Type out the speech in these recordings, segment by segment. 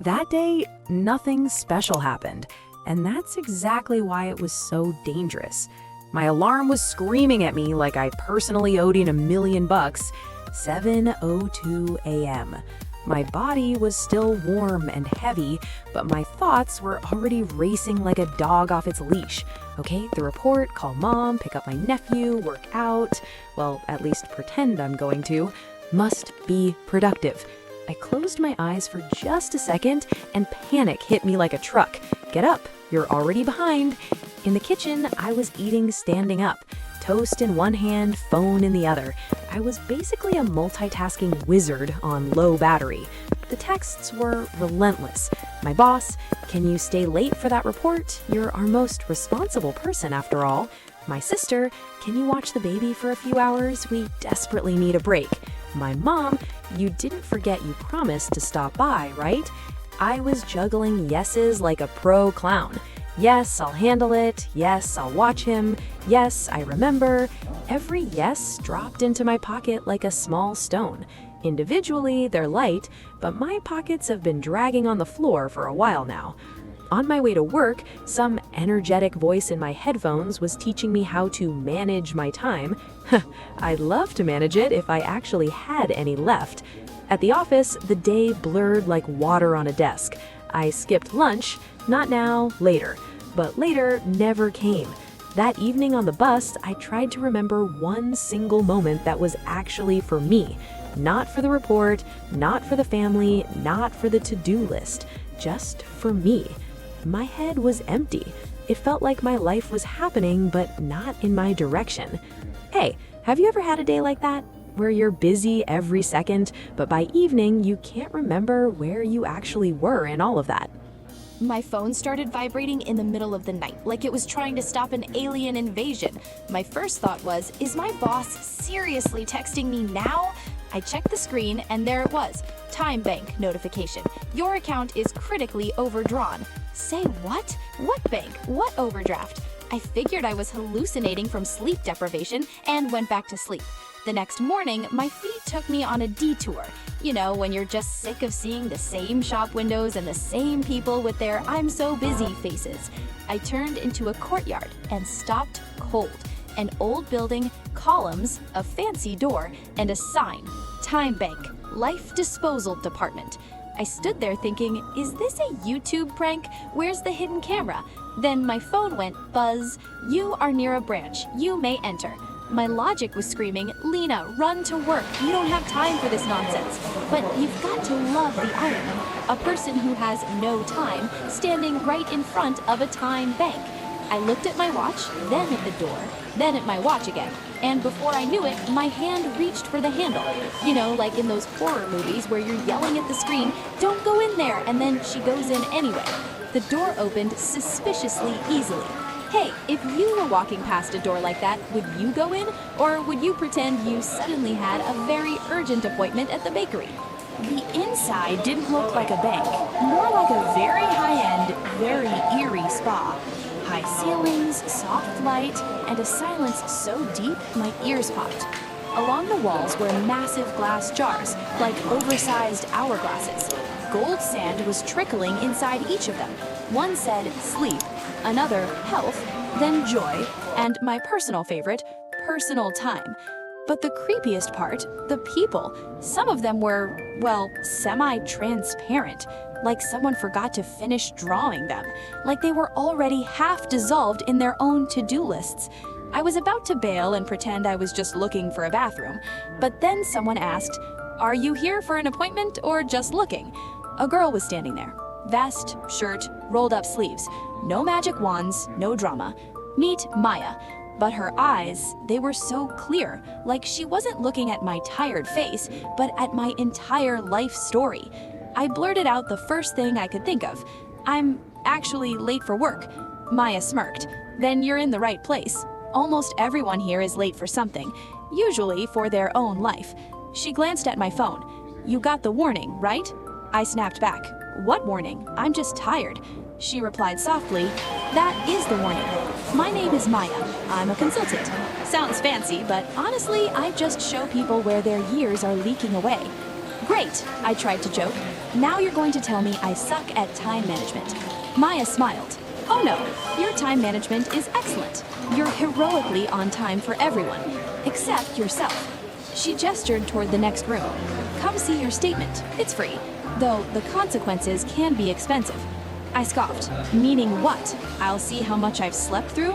That day, nothing special happened, and that's exactly why it was so dangerous. My alarm was screaming at me like I personally owed it $1,000,000. 7:02 a.m. My body was still warm and heavy, but my thoughts were already racing like a dog off its leash. Okay, the report, call mom, pick up my nephew, work out, well, at least pretend I'm going to, must be productive. I closed my eyes for just a second and panic hit me like a truck. Get up, you're already behind. In the kitchen, I was eating standing up, toast in one hand, phone in the other. I was basically a multitasking wizard on low battery. The texts were relentless. My boss, can you stay late for that report? You're our most responsible person after all. My sister, can you watch the baby for a few hours? We desperately need a break. My mom, you didn't forget you promised to stop by, right? I was juggling yeses like a pro clown. Yes, I'll handle it. Yes, I'll watch him. Yes, I remember. Every yes dropped into my pocket like a small stone. Individually, they're light, but my pockets have been dragging on the floor for a while now. On my way to work, some energetic voice in my headphones was teaching me how to manage my time. I'd love to manage it if I actually had any left. At the office, the day blurred like water on a desk. I skipped lunch, not now, later. But later never came. That evening on the bus, I tried to remember one single moment that was actually for me. Not for the report, not for the family, not for the to-do list. Just for me. My head was empty. It felt like my life was happening, but not in my direction. Hey, have you ever had a day like that? Where you're busy every second, but by evening you can't remember where you actually were in all of that. My phone started vibrating in the middle of the night, like it was trying to stop an alien invasion. My first thought was, is my boss seriously texting me now? I checked the screen and there it was. Time bank notification. Your account is critically overdrawn. Say what? What bank? What overdraft? I figured I was hallucinating from sleep deprivation and went back to sleep. The next morning, my feed took me on a detour. You know, when you're just sick of seeing the same shop windows and the same people with their "I'm so busy" faces. I turned into a courtyard and stopped cold. An old building, columns, a fancy door, and a sign. Time Bank, Life Disposal Department. I stood there thinking, is this a YouTube prank? Where's the hidden camera? Then my phone went buzz. You are near a branch. You may enter. My logic was screaming, Lena, run to work. You don't have time for this nonsense. But you've got to love the irony. A person who has no time standing right in front of a time bank. I looked at my watch, then at the door, then at my watch again. And before I knew it, my hand reached for the handle. You know, like in those horror movies where you're yelling at the screen, don't go in there, and then she goes in anyway. The door opened suspiciously easily. Hey, if you were walking past a door like that, would you go in? Or would you pretend you suddenly had a very urgent appointment at the bakery? The inside didn't look like a bank, more like a very high-end, very eerie spa. High ceilings, soft light, and a silence so deep my ears popped. Along the walls were massive glass jars, like oversized hourglasses. Gold sand was trickling inside each of them. One said sleep, another health, then joy, and my personal favorite, personal time. But the creepiest part, the people. Some of them were, well, semi-transparent, like someone forgot to finish drawing them, like they were already half dissolved in their own to-do lists. I was about to bail and pretend I was just looking for a bathroom, but then someone asked, "Are you here for an appointment or just looking?" A girl was standing there. Vest, shirt, rolled up sleeves. No magic wands, no drama. Meet Maya. But her eyes, they were so clear, like she wasn't looking at my tired face, but at my entire life story. I blurted out the first thing I could think of. "I'm actually late for work." Maya smirked. "Then you're in the right place. Almost everyone here is late for something, usually for their own life." She glanced at my phone. "You got the warning, right?" I snapped back. "What warning? I'm just tired." She replied softly, "That is the warning. My name is Maya. I'm a consultant. Sounds fancy, but honestly, I just show people where their years are leaking away." Great, I tried to joke. Now you're going to tell me I suck at time management. Maya smiled. Oh no, your time management is excellent. You're heroically on time for everyone, except yourself. She gestured toward the next room. Come see your statement. It's free, though the consequences can be expensive. I scoffed. Meaning what? I'll see how much I've slept through?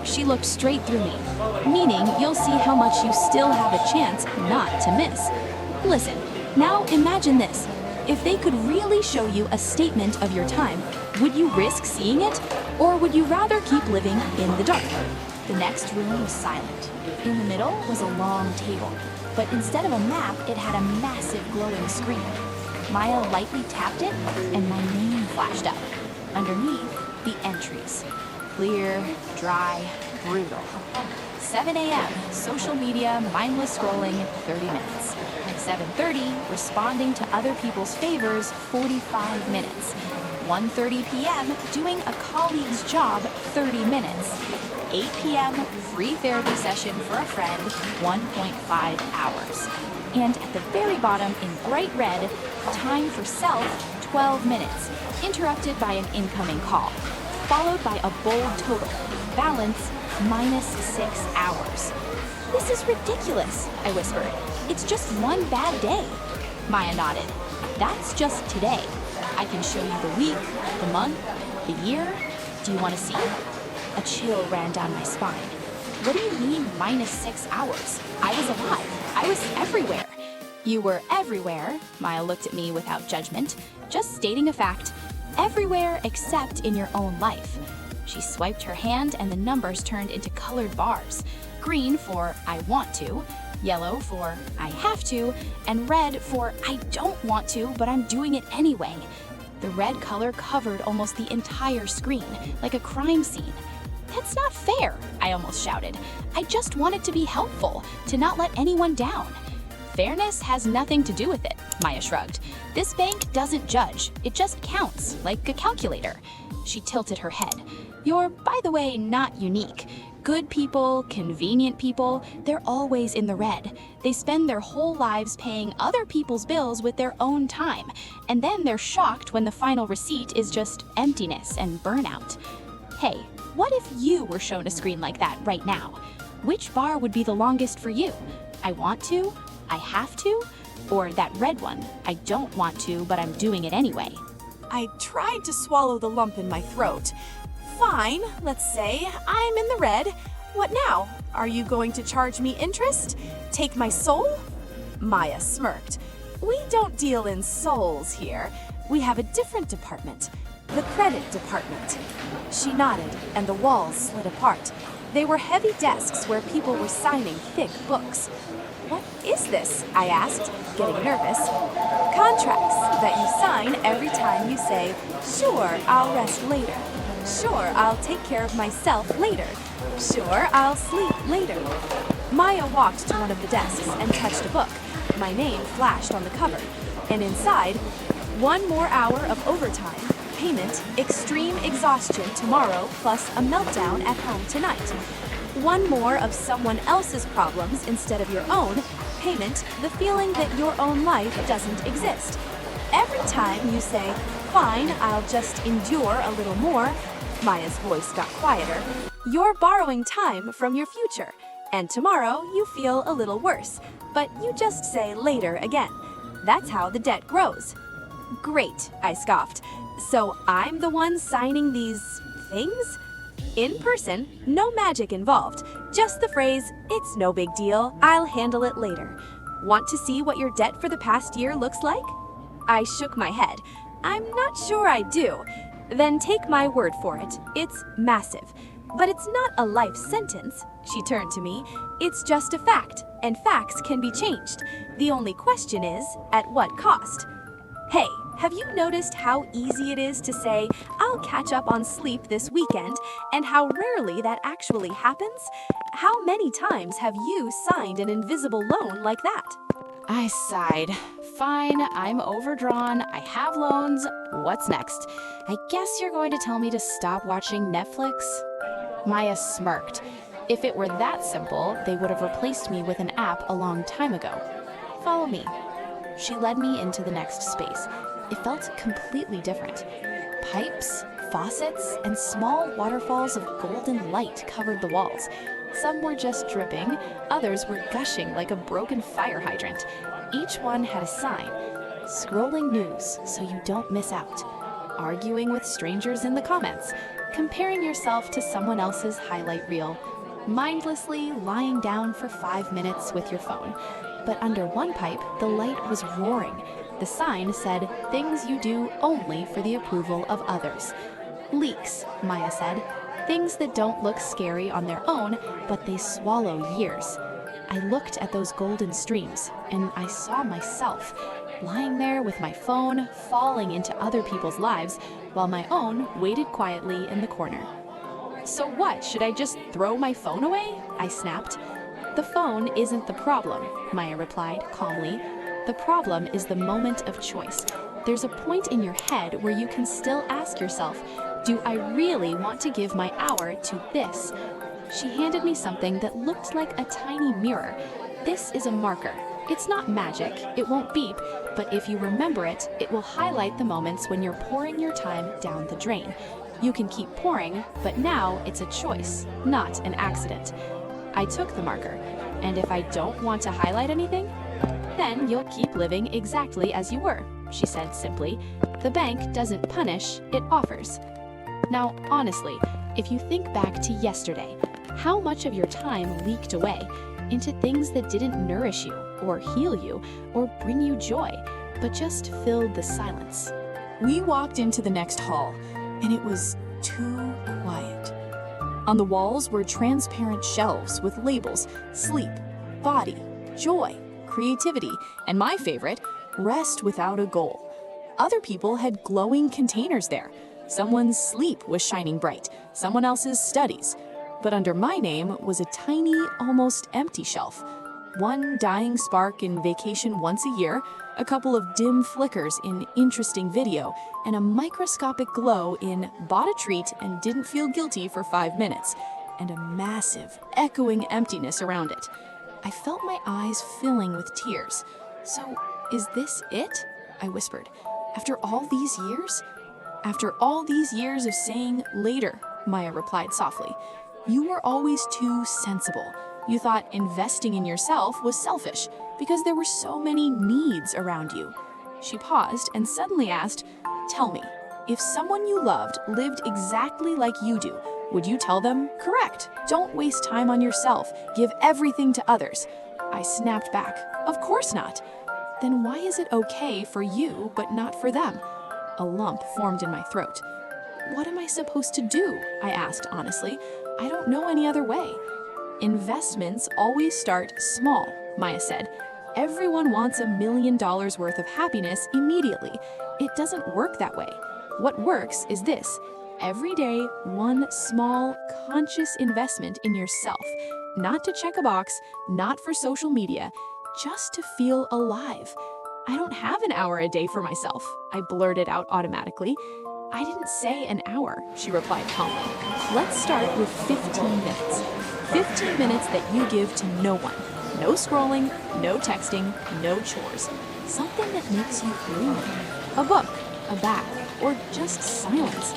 She looked straight through me. Meaning you'll see how much you still have a chance not to miss. Listen, now imagine this. If they could really show you a statement of your time, would you risk seeing it? Or would you rather keep living in the dark? The next room was silent. In the middle was a long table, but instead of a map, it had a massive glowing screen. Maya lightly tapped it, and my name flashed up. Underneath, the entries. Clear, dry, brutal. 7 a.m., social media, mindless scrolling, 30 minutes. 7:30, responding to other people's favors, 45 minutes. 1:30 p.m., doing a colleague's job, 30 minutes. 8 p.m., free therapy session for a friend, 1.5 hours. And at the very bottom, in bright red, time for self, 12 minutes, interrupted by an incoming call, followed by a bold total, balance, -6 hours. This is ridiculous, I whispered. It's just one bad day. Maya nodded. That's just today. I can show you the week, the month, the year. Do you want to see? A chill ran down my spine. What do you mean -6 hours? I was alive. I was everywhere. You were everywhere, Maya looked at me without judgment, just stating a fact. Everywhere except in your own life. She swiped her hand and the numbers turned into colored bars. Green for I want to, yellow for I have to, and red for I don't want to, but I'm doing it anyway. The red color covered almost the entire screen, like a crime scene. That's not fair, I almost shouted. I just wanted to be helpful, to not let anyone down. Fairness has nothing to do with it, Maya shrugged. This bank doesn't judge, it just counts, like a calculator. She tilted her head. You're, by the way, not unique. Good people, convenient people, they're always in the red. They spend their whole lives paying other people's bills with their own time, and then they're shocked when the final receipt is just emptiness and burnout. Hey, what if you were shown a screen like that right now? Which bar would be the longest for you? I want to? I have to? Or that red one, I don't want to, but I'm doing it anyway. I tried to swallow the lump in my throat. Fine, let's say I'm in the red. What now? Are you going to charge me interest? Take my soul? Maya smirked. We don't deal in souls here. We have a different department, the credit department. She nodded, and the walls slid apart. They were heavy desks where people were signing thick books. What is this? I asked, getting nervous. Contracts that you sign every time you say, sure, I'll rest later. Sure, I'll take care of myself later. Sure, I'll sleep later. Maya walked to one of the desks and touched a book. My name flashed on the cover. And inside, 1 more hour of overtime, payment, extreme exhaustion tomorrow, plus a meltdown at home tonight. 1 more of someone else's problems instead of your own, payment, the feeling that your own life doesn't exist. Every time you say, fine, I'll just endure a little more, Maya's voice got quieter, you're borrowing time from your future. And tomorrow you feel a little worse, but you just say later again. That's how the debt grows. Great, I scoffed. So I'm the one signing these things? In person, no magic involved, just the phrase, it's no big deal, I'll handle it later. Want to see what your debt for the past year looks like? I shook my head. I'm not sure I do. Then take my word for it, it's massive. But it's not a life sentence, she turned to me. It's just a fact, and facts can be changed. The only question is, at what cost? Hey, have you noticed how easy it is to say, I'll catch up on sleep this weekend, and how rarely that actually happens? How many times have you signed an invisible loan like that? I sighed. Fine, I'm overdrawn, I have loans. What's next? I guess you're going to tell me to stop watching Netflix? Maya smirked. If it were that simple, they would have replaced me with an app a long time ago. Follow me. She led me into the next space. It felt completely different. Pipes, faucets, and small waterfalls of golden light covered the walls. Some were just dripping, others were gushing like a broken fire hydrant. Each one had a sign: scrolling news so you don't miss out, arguing with strangers in the comments, comparing yourself to someone else's highlight reel, mindlessly lying down for 5 minutes with your phone. But under one pipe, the light was roaring. The sign said, things you do only for the approval of others. Leaks, Maya said. Things that don't look scary on their own, but they swallow years. I looked at those golden streams, and I saw myself, lying there with my phone falling into other people's lives, while my own waited quietly in the corner. So what, should I just throw my phone away? I snapped. The phone isn't the problem, Maya replied calmly. The problem is the moment of choice. There's a point in your head where you can still ask yourself, do I really want to give my hour to this? She handed me something that looked like a tiny mirror. This is a marker. It's not magic, it won't beep, but if you remember it, it will highlight the moments when you're pouring your time down the drain. You can keep pouring, but now it's a choice, not an accident. I took the marker, and if I don't want to highlight anything, then you'll keep living exactly as you were, she said simply. The bank doesn't punish, it offers. Now, honestly, if you think back to yesterday, how much of your time leaked away into things that didn't nourish you, or heal you, or bring you joy, but just filled the silence? We walked into the next hall, and it was too quiet. On the walls were transparent shelves with labels: sleep, body, joy, creativity, and my favorite, rest without a goal. Other people had glowing containers there. Someone's sleep was shining bright, someone else's studies. But under my name was a tiny, almost empty shelf. One dying spark in vacation once a year, a couple of dim flickers in interesting video, and a microscopic glow in bought a treat and didn't feel guilty for 5 minutes, and a massive, echoing emptiness around it. I felt my eyes filling with tears. So, is this it? I whispered. After all these years? After all these years of saying later, Maya replied softly. You were always too sensible. You thought investing in yourself was selfish because there were so many needs around you. She paused and suddenly asked, tell me, if someone you loved lived exactly like you do, would you tell them, correct, don't waste time on yourself, give everything to others? I snapped back, of course not. Then why is it okay for you but not for them? A lump formed in my throat. What am I supposed to do? I asked honestly. I don't know any other way. Investments always start small, Maya said. Everyone wants $1 million worth of happiness immediately. It doesn't work that way. What works is this: every day, one small, conscious investment in yourself. Not to check a box, not for social media, just to feel alive. I don't have an hour a day for myself, I blurted out automatically. I didn't say an hour, she replied calmly. Let's start with 15 minutes. 15 minutes that you give to no one. No scrolling, no texting, no chores. Something that makes you breathe. A book, a bath, or just silence.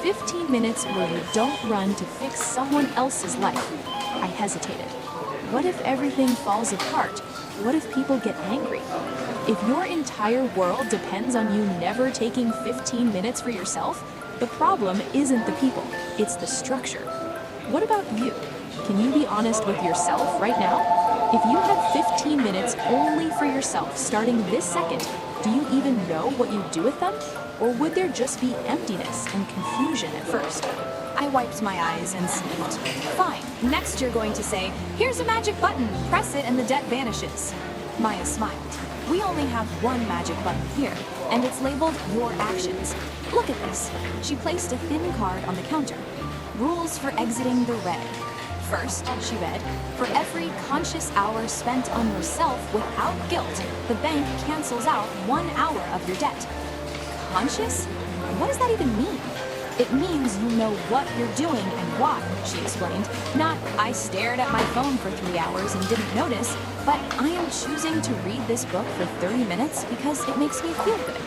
15 minutes where you don't run to fix someone else's life. I hesitated. What if everything falls apart? What if people get angry? If your entire world depends on you never taking 15 minutes for yourself, the problem isn't the people, it's the structure. What about you? Can you be honest with yourself right now? If you had 15 minutes only for yourself starting this second, do you even know what you'd do with them? Or would there just be emptiness and confusion at first? I wiped my eyes and sniffed. Fine, next you're going to say, here's a magic button, press it and the debt vanishes. Maya smiled. We only have one magic button here, and it's labeled Your Actions. Look at this. She placed a thin card on the counter. Rules for exiting the red. First, she read, for every conscious hour spent on yourself without guilt, the bank cancels out 1 hour of your debt. Conscious? What does that even mean? It means you know what you're doing and why, she explained. Not, I stared at my phone for 3 hours and didn't notice, but I am choosing to read this book for 30 minutes because it makes me feel good.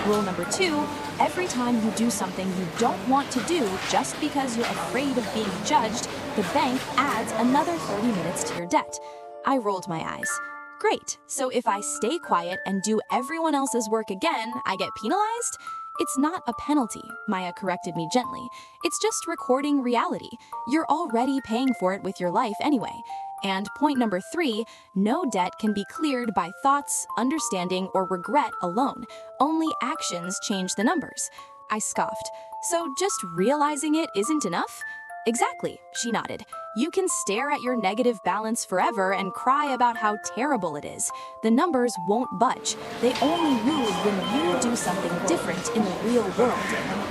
Rule number 2, every time you do something you don't want to do just because you're afraid of being judged, the bank adds another 30 minutes to your debt. I rolled my eyes. Great, so if I stay quiet and do everyone else's work again, I get penalized? It's not a penalty, Maya corrected me gently. It's just recording reality. You're already paying for it with your life anyway. And point number 3, no debt can be cleared by thoughts, understanding, or regret alone. Only actions change the numbers. I scoffed. So just realizing it isn't enough? Exactly, she nodded. You can stare at your negative balance forever and cry about how terrible it is. The numbers won't budge. They only move when you do something different in the real world.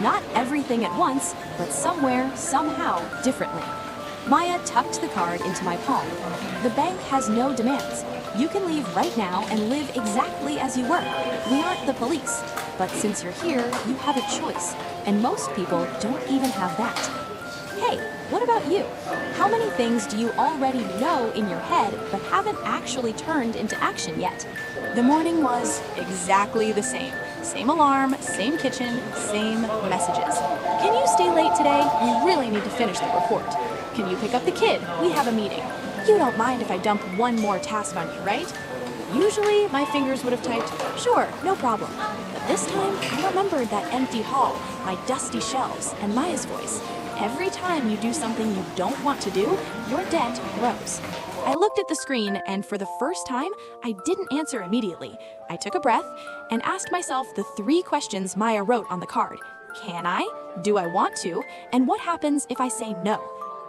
Not everything at once, but somewhere, somehow, differently. Maya tucked the card into my palm. The bank has no demands. You can leave right now and live exactly as you were. We aren't the police. But since you're here, you have a choice. And most people don't even have that. Hey, what about you? How many things do you already know in your head but haven't actually turned into action yet? The morning was exactly the same. Same alarm, same kitchen, same messages. Can you stay late today? We really need to finish the report. Can you pick up the kid? We have a meeting. You don't mind if I dump one more task on you, right? Usually, my fingers would have typed, sure, no problem. But this time, I remembered that empty hall, my dusty shelves, and Maya's voice. Every time you do something you don't want to do, your debt grows. I looked at the screen, and for the first time, I didn't answer immediately. I took a breath and asked myself the 3 questions Maya wrote on the card. Can I? Do I want to? And what happens if I say no?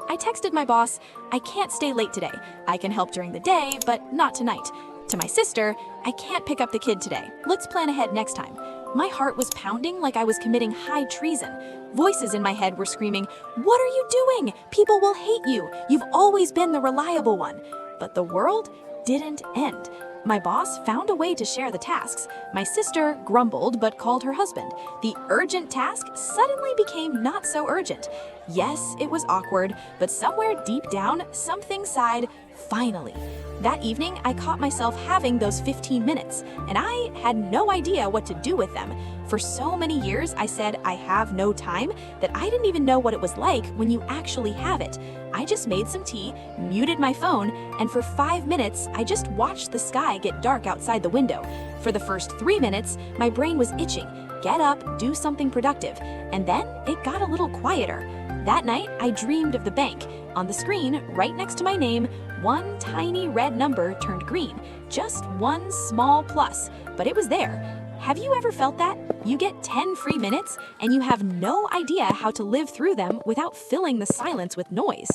I texted my boss, I can't stay late today. I can help during the day, but not tonight. To my sister, I can't pick up the kid today. Let's plan ahead next time. My heart was pounding like I was committing high treason. Voices in my head were screaming, what are you doing? People will hate you. You've always been the reliable one. But the world didn't end. My boss found a way to share the tasks. My sister grumbled but called her husband. The urgent task suddenly became not so urgent. Yes, it was awkward, but somewhere deep down, something sighed, finally. That evening, I caught myself having those 15 minutes, and I had no idea what to do with them. For so many years, I said I have no time that I didn't even know what it was like when you actually have it. I just made some tea, muted my phone, and for 5 minutes, I just watched the sky get dark outside the window. For the first 3 minutes, my brain was itching. Get up, do something productive. And then it got a little quieter. That night, I dreamed of the bank. On the screen, right next to my name, one tiny red number turned green. Just one small plus, but it was there. Have you ever felt that? You get 10 free minutes, and you have no idea how to live through them without filling the silence with noise.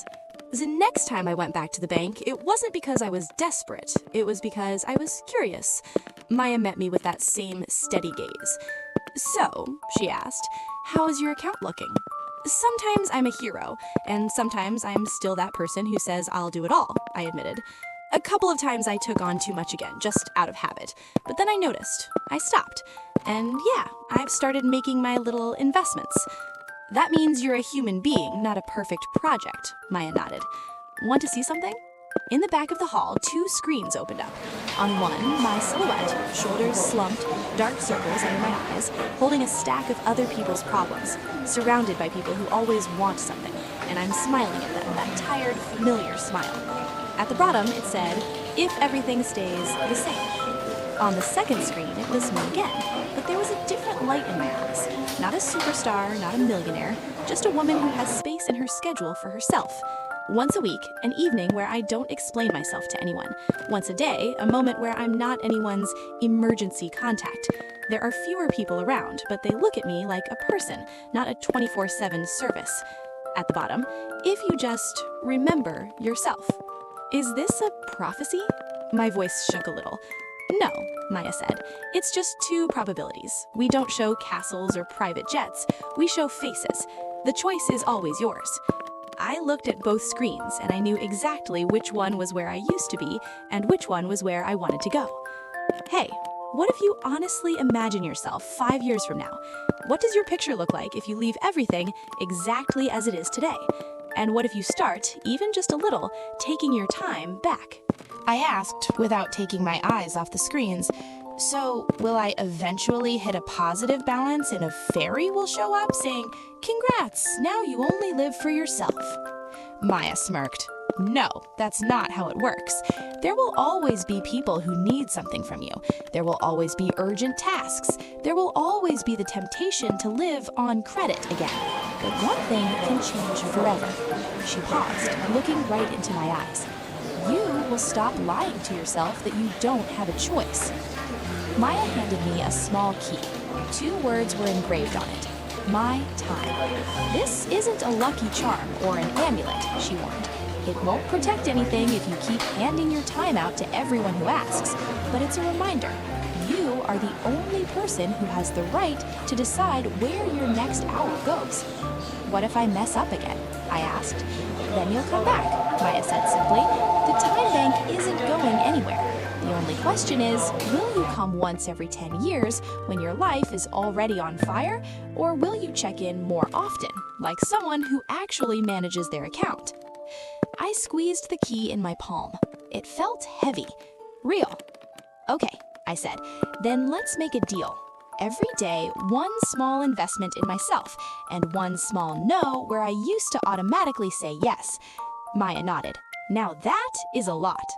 The next time I went back to the bank, it wasn't because I was desperate. It was because I was curious. Maya met me with that same steady gaze. So, she asked, how is your account looking? Sometimes I'm a hero, and sometimes I'm still that person who says I'll do it all, I admitted. A couple of times I took on too much again, just out of habit. But then I noticed. I stopped. And yeah, I've started making my little investments. That means you're a human being, not a perfect project, Maya nodded. Want to see something? In the back of the hall, 2 screens opened up. On one, my silhouette, shoulders slumped, dark circles under my eyes, holding a stack of other people's problems, surrounded by people who always want something, and I'm smiling at them, that tired, familiar smile. At the bottom, it said, if everything stays the same. On the second screen, it was me again, but there was a different light in my eyes. Not a superstar, not a millionaire, just a woman who has space in her schedule for herself. Once a week, an evening where I don't explain myself to anyone. Once a day, a moment where I'm not anyone's emergency contact. There are fewer people around, but they look at me like a person, not a 24/7 service. At the bottom, if you just remember yourself. Is this a prophecy? My voice shook a little. No, Maya said. It's just 2 probabilities. We don't show castles or private jets. We show faces. The choice is always yours. I looked at both screens, and I knew exactly which one was where I used to be and which one was where I wanted to go. Hey, What if you honestly imagine yourself 5 years from now? What does your picture look like if you leave everything exactly as it is today? And what if you start, even just a little, taking your time back? I asked without taking my eyes off the screens. So, will I eventually hit a positive balance and a fairy will show up saying, "Congrats, now you only live for yourself"? Maya smirked. No, that's not how it works. There will always be people who need something from you. There will always be urgent tasks. There will always be the temptation to live on credit again. But one thing can change forever. She paused, looking right into my eyes. You will stop lying to yourself that you don't have a choice. Maya handed me a small key. 2 words were engraved on it. My time. This isn't a lucky charm or an amulet, she warned. It won't protect anything if you keep handing your time out to everyone who asks, but it's a reminder. You are the only person who has the right to decide where your next hour goes. What if I mess up again? I asked. Then you'll come back, Maya said simply. The time bank isn't going anywhere. The only question is, will you come once every 10 years when your life is already on fire, or will you check in more often, like someone who actually manages their account? I squeezed the key in my palm. It felt heavy, real. Okay, I said, then let's make a deal. Every day, one small investment in myself, and one small no where I used to automatically say yes. Maya nodded. Now that is a lot.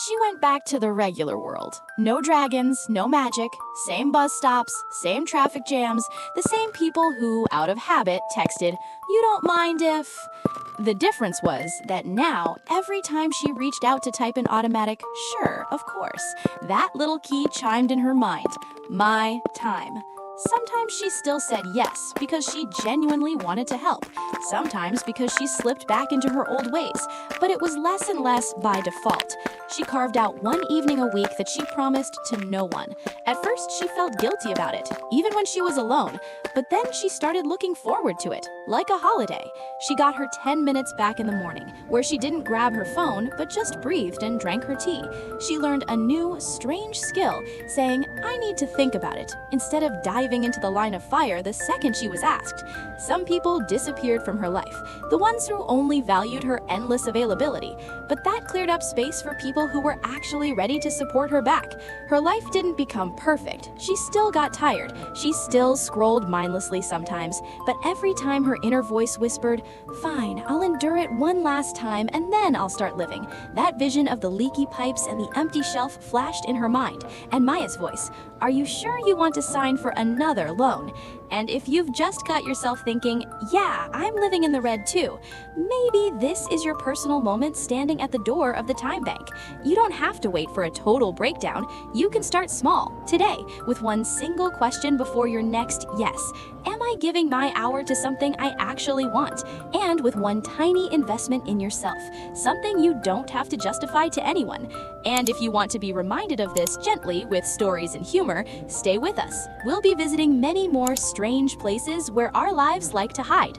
She went back to the regular world. No dragons, no magic, same bus stops, same traffic jams, the same people who, out of habit, texted, "You don't mind if..." The difference was that now, every time she reached out to type an automatic, "Sure, of course," that little key chimed in her mind. My time. Sometimes she still said yes because she genuinely wanted to help. Sometimes because she slipped back into her old ways. But it was less and less by default. She carved out one evening a week that she promised to no one. At first, she felt guilty about it, even when she was alone. But then she started looking forward to it, like a holiday. She got her 10 minutes back in the morning, where she didn't grab her phone, but just breathed and drank her tea. She learned a new, strange skill, saying, "I need to think about it," instead of diving into the line of fire the second she was asked. Some people disappeared from her life, the ones who only valued her endless availability. But that cleared up space for people who were actually ready to support her back. Her life didn't become perfect. She still got tired. She still scrolled mindlessly sometimes. But every time her inner voice whispered, "Fine, I'll endure it one last time and then I'll start living," that vision of the leaky pipes and the empty shelf flashed in her mind. And Maya's voice, "Are you sure you want to sign for another loan?" And if you've just got yourself thinking, "Yeah, I'm living in the red too," maybe this is your personal moment standing at the door of the time bank. You don't have to wait for a total breakdown. You can start small, today, with one single question before your next yes. Am I giving my hour to something I actually want? And with one tiny investment in yourself, something you don't have to justify to anyone. And if you want to be reminded of this gently with stories and humor, stay with us. We'll be visiting many more strange places where our lives like to hide.